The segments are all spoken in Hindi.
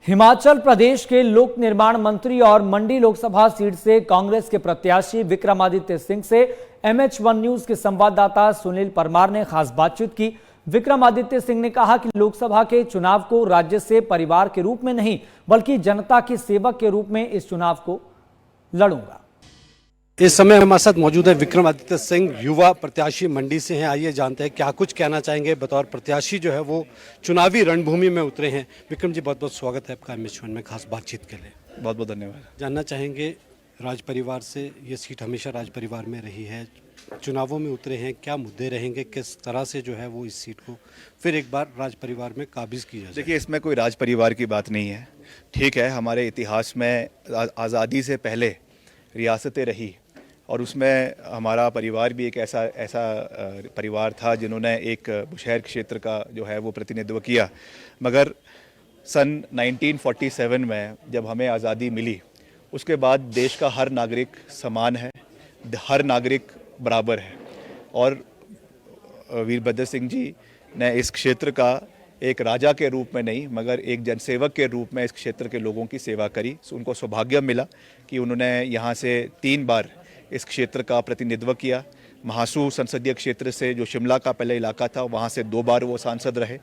हिमाचल प्रदेश के लोक निर्माण मंत्री और मंडी लोकसभा सीट से कांग्रेस के प्रत्याशी विक्रमादित्य सिंह से MH1 न्यूज के संवाददाता सुनील परमार ने खास बातचीत की। विक्रमादित्य सिंह ने कहा कि लोकसभा के चुनाव को राज्य से परिवार के रूप में नहीं बल्कि जनता के सेवक के रूप में इस चुनाव को लड़ूंगा। इस समय हमारे साथ मौजूद है विक्रमादित्य सिंह, युवा प्रत्याशी मंडी से हैं। आइए जानते हैं क्या कुछ कहना चाहेंगे। बतौर प्रत्याशी जो है वो चुनावी रणभूमि में उतरे हैं। विक्रम जी, बहुत बहुत स्वागत है आपका MH1 में खास बातचीत के लिए। बहुत बहुत धन्यवाद। जानना चाहेंगे, राज परिवार से ये सीट हमेशा राज परिवार में रही है, चुनावों में उतरे हैं, क्या मुद्दे रहेंगे, किस तरह से जो है वो इस सीट को फिर एक बार राज परिवार में काबिज किया जाए? देखिए, इसमें कोई राज परिवार की बात नहीं है। ठीक है, हमारे इतिहास में आज़ादी से पहले रियासतें रही और उसमें हमारा परिवार भी एक ऐसा परिवार था जिन्होंने एक बुशहर क्षेत्र का जो है वो प्रतिनिधित्व किया। मगर सन 1947 में जब हमें आज़ादी मिली, उसके बाद देश का हर नागरिक समान है, हर नागरिक बराबर है। और वीरभद्र सिंह जी ने इस क्षेत्र का एक राजा के रूप में नहीं मगर एक जनसेवक के रूप में इस क्षेत्र के लोगों की सेवा करी। उनको सौभाग्य मिला कि उन्होंने यहाँ से 3 बार इस क्षेत्र का प्रतिनिधित्व किया। महासू संसदीय क्षेत्र से, जो शिमला का पहले इलाका था, वहाँ से 2 बार वो सांसद रहे।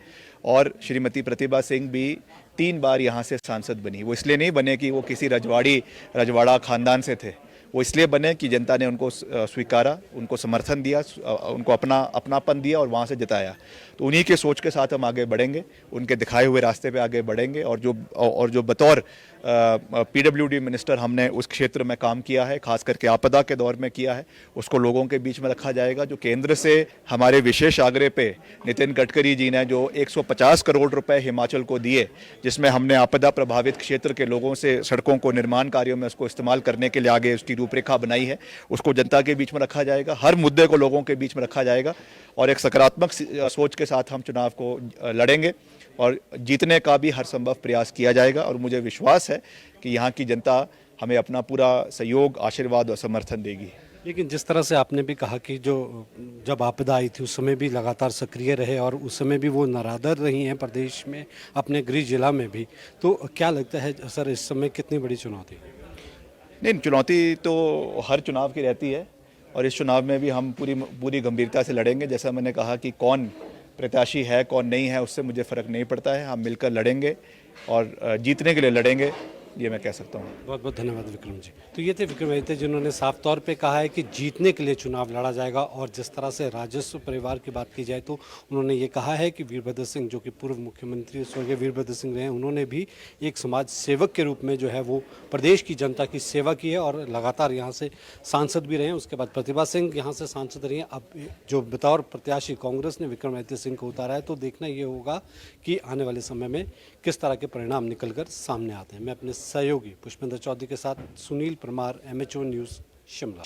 और श्रीमती प्रतिभा सिंह भी 3 बार यहाँ से सांसद बनी। वो इसलिए नहीं बने कि वो किसी रजवाड़ा खानदान से थे, वो इसलिए बने कि जनता ने उनको स्वीकारा, उनको समर्थन दिया, उनको अपनापन दिया और वहाँ से जिताया। तो उन्हीं के सोच के साथ हम आगे बढ़ेंगे, उनके दिखाए हुए रास्ते पे आगे बढ़ेंगे। और जो बतौर PWD मिनिस्टर हमने उस क्षेत्र में काम किया है, खास करके आपदा के दौर में किया है, उसको लोगों के बीच में रखा जाएगा। जो केंद्र से हमारे विशेष आग्रह पे नितिन गडकरी जी ने जो 150 करोड़ रुपए हिमाचल को दिए, जिसमें हमने आपदा प्रभावित क्षेत्र के लोगों से सड़कों को निर्माण कार्यों में उसको इस्तेमाल करने के लिए आगे उसकी रूपरेखा बनाई है, उसको जनता के बीच में रखा जाएगा। हर मुद्दे को लोगों के बीच में रखा जाएगा और एक सकारात्मक सोच के साथ हम चुनाव को लड़ेंगे और जीतने का भी हर संभव प्रयास किया जाएगा। और मुझे विश्वास है कि यहाँ की जनता हमें अपना पूरा सहयोग, आशीर्वाद और समर्थन देगी। लेकिन जिस तरह से आपने भी कहा कि जब आपदा आई थी उस समय भी लगातार सक्रिय रहे और उस समय भी वो नरादर रही हैं प्रदेश में, अपने गृह जिला में भी, तो क्या लगता है सर इस समय कितनी बड़ी चुनौती? नहीं, चुनौती तो हर चुनाव की रहती है और इस चुनाव में भी हम पूरी गंभीरता से लड़ेंगे। जैसा मैंने कहा कि कौन प्रत्याशी है कौन नहीं है उससे मुझे फ़र्क नहीं पड़ता है, हम मिलकर लड़ेंगे और जीतने के लिए लड़ेंगे, ये मैं कह सकता हूँ। बहुत बहुत धन्यवाद विक्रम जी। तो ये थे विक्रमादित्य जिन्होंने साफ तौर पे कहा है कि जीतने के लिए चुनाव लड़ा जाएगा। और जिस तरह से राजस्व परिवार की बात की जाए तो उन्होंने ये कहा है कि वीरभद्र सिंह, जो कि पूर्व मुख्यमंत्री स्वर्गीय वीरभद्र सिंह रहे हैं, उन्होंने भी एक समाज सेवक के रूप में जो है वो प्रदेश की जनता की सेवा की है और लगातार यहाँ से सांसद भी रहे हैं। उसके बाद प्रतिभा सिंह यहाँ से सांसद रही हैं। अब जो बतौर प्रत्याशी कांग्रेस ने विक्रमादित्य सिंह को उतारा है, तो देखना ये होगा कि आने वाले समय में किस तरह के परिणाम निकल कर सामने आते हैं। मैं अपने सहयोगी पुष्पेंद्र चौधरी के साथ सुनील परमार, MH1 न्यूज़, शिमला।